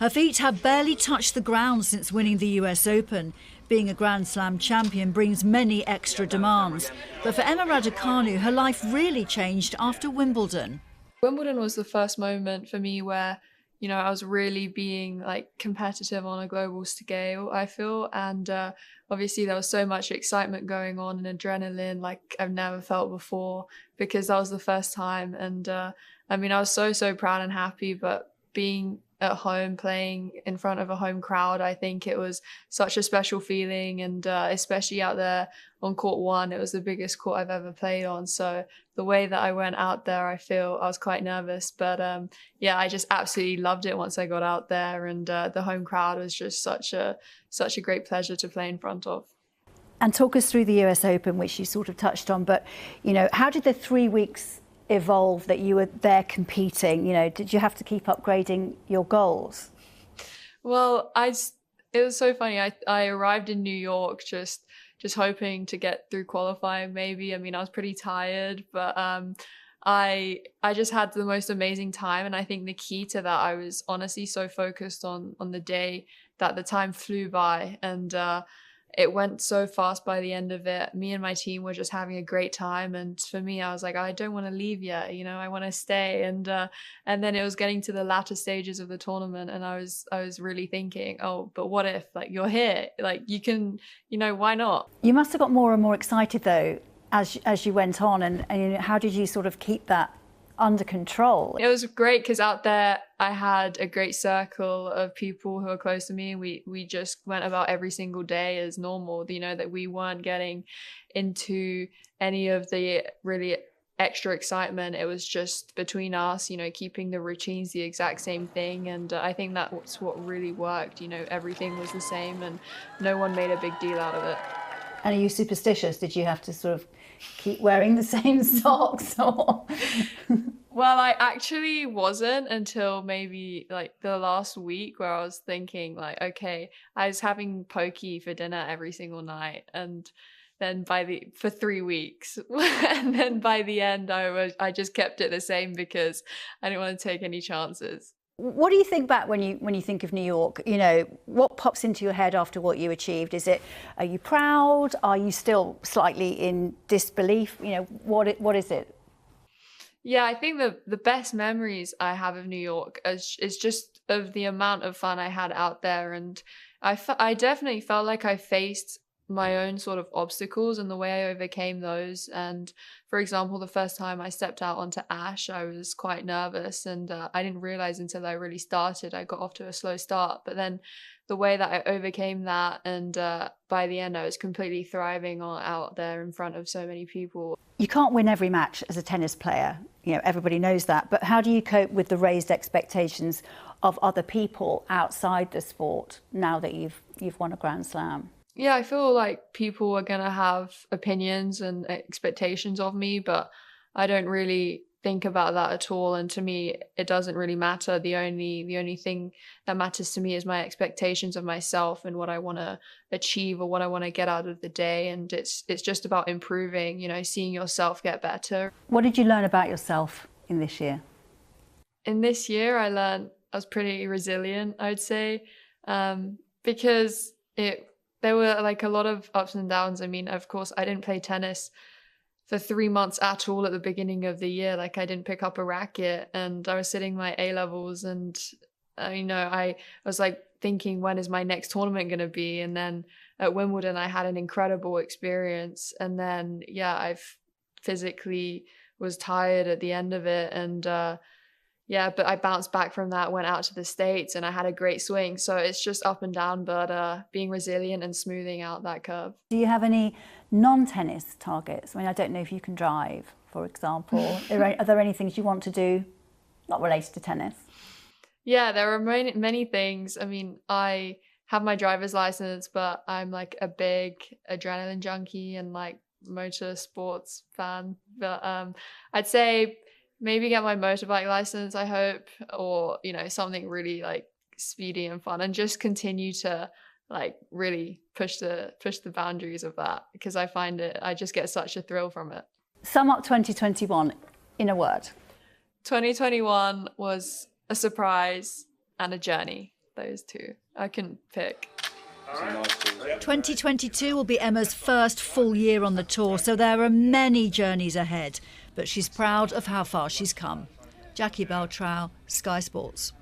Her feet have barely touched the ground since winning the US Open. Being a Grand Slam champion brings many extra demands. But for Emma Raducanu, her life really changed after Wimbledon. Wimbledon was the first moment for me where, I was really being like competitive on a global scale, I feel. And obviously there was so much excitement going on and adrenaline like I've never felt before, because that was the first time. And I was so proud and happy, but being at home playing in front of a home crowd, I think it was such a special feeling. And especially out there on court one, it was the biggest court I've ever played on. So the way that I went out there, I feel I was quite nervous, but I just absolutely loved it once I got out there. And the home crowd was just such a great pleasure to play in front of. And talk us through the US Open, which you sort of touched on, but how did the 3 weeks evolve that you were there competing? Did you have to keep upgrading your goals? Well, it was so funny. I arrived in New York just hoping to get through qualifying maybe. I was pretty tired, but I just had the most amazing time. And I think the key to that, I was honestly so focused on the day that the time flew by, and it went so fast by the end of it. Me and my team were just having a great time. And for me, I was like, I don't want to leave yet. I want to stay. And then it was getting to the latter stages of the tournament. And I was really thinking, oh, but what if you're here? You can, why not? You must have got more and more excited though, as you went on. And how did you sort of keep that under control? It was great because out there I had a great circle of people who are close to me, and we just went about every single day as normal, that we weren't getting into any of the really extra excitement. It was just between us, keeping the routines the exact same thing. And I think that's what really worked. Everything was the same and no one made a big deal out of it. And are you superstitious? Did you have to sort of keep wearing the same socks? Or Well, I actually wasn't until maybe the last week, where I was thinking okay, I was having poke for dinner every single night, and then for 3 weeks, and then by the end I just kept it the same because I didn't want to take any chances. what do you think back when you think of New York? What pops into your head after what you achieved? Are you proud? Are you still slightly in disbelief? What is it? Yeah, I think the best memories I have of New York is just of the amount of fun I had out there. And I definitely felt like I faced my own sort of obstacles and the way I overcame those. And for example, the first time I stepped out onto ash, I was quite nervous, and I didn't realize until I really started, I got off to a slow start. But then the way that I overcame that, and by the end I was completely thriving out there in front of so many people. You can't win every match as a tennis player, everybody knows that, but how do you cope with the raised expectations of other people outside the sport now that you've won a Grand Slam? Yeah, I feel like people are gonna have opinions and expectations of me, but I don't really think about that at all. And to me, it doesn't really matter. The only thing that matters to me is my expectations of myself and what I want to achieve or what I want to get out of the day. And it's just about improving, seeing yourself get better. What did you learn about yourself in this year? In this year, I learned I was pretty resilient, I would say, because there were a lot of ups and downs. Of course, I didn't play tennis for 3 months at all at the beginning of the year. I didn't pick up a racket, and I was sitting my A-levels, and I was thinking, when is my next tournament going to be? And then at Wimbledon, I had an incredible experience. And then, I physically was tired at the end of it. And but I bounced back from that, went out to the States, and I had a great swing. So it's just up and down, but being resilient and smoothing out that curve. Do you have any non-tennis targets? I don't know if you can drive, for example. Are there any things you want to do not related to tennis? Yeah, there are many things. I have my driver's license, but I'm a big adrenaline junkie and motor sports fan. But I'd say maybe get my motorbike license, I hope, or something really speedy and fun, and just continue to really push the boundaries of that, because I just get such a thrill from it. Sum up 2021 in a word. 2021 was a surprise and a journey. those two. I couldn't pick. 2022 will be Emma's first full year on the tour, so there are many journeys ahead. But she's proud of how far she's come. Jacquie Beltrao, Sky Sports.